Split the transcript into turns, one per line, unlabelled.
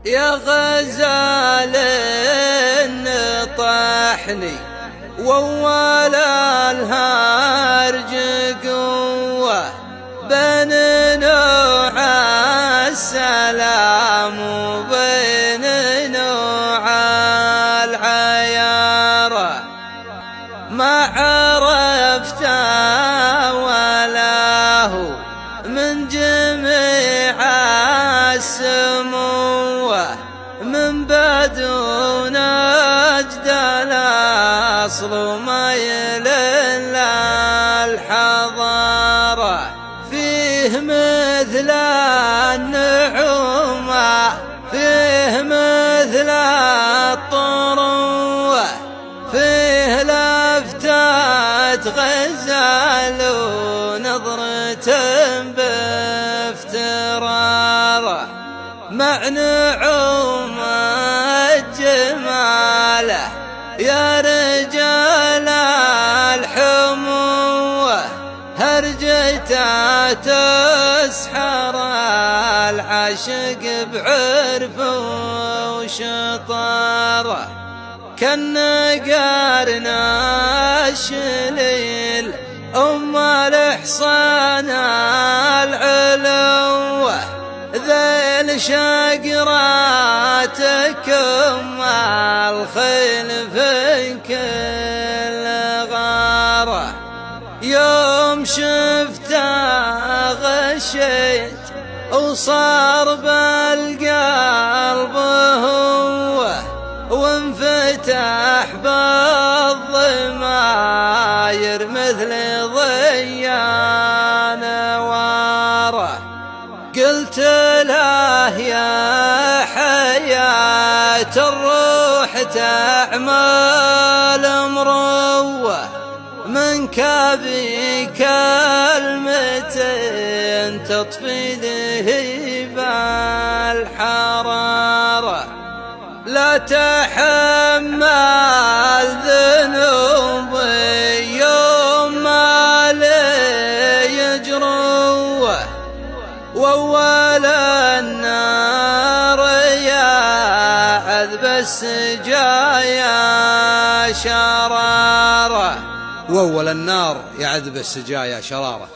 يا غزال طحني وأول الهرج قوة بين نوع السلام وبين نوع العيارة ما عرفت ولا هو من جميع السموة من بدو نجد الأصل ميل الحضارة فيه مثل النعومة فيه مثل الطروة فيه لفتة غزال ونظرة بافتراره مع نعوم جماله يا رجال الحموة هرجته تسحر العاشق بعرفه وشطاره كالنقارنا الشليل أم الإحصان العلوة ذيل شقراتكم الخيل في كل غارة يوم شفته غشيت وصار بالقلب هو وانفتح بالضماير مثل ضيان واره قلت له يا حياة الروح تعمل مروة منك بكلمتين تطفي ذهب الحرارة لا تحمل ذنوبي يوم ما لي يجروه وأول النار يا عذب السجايا شرارة
وأول النار يا عذب السجايا شرارة.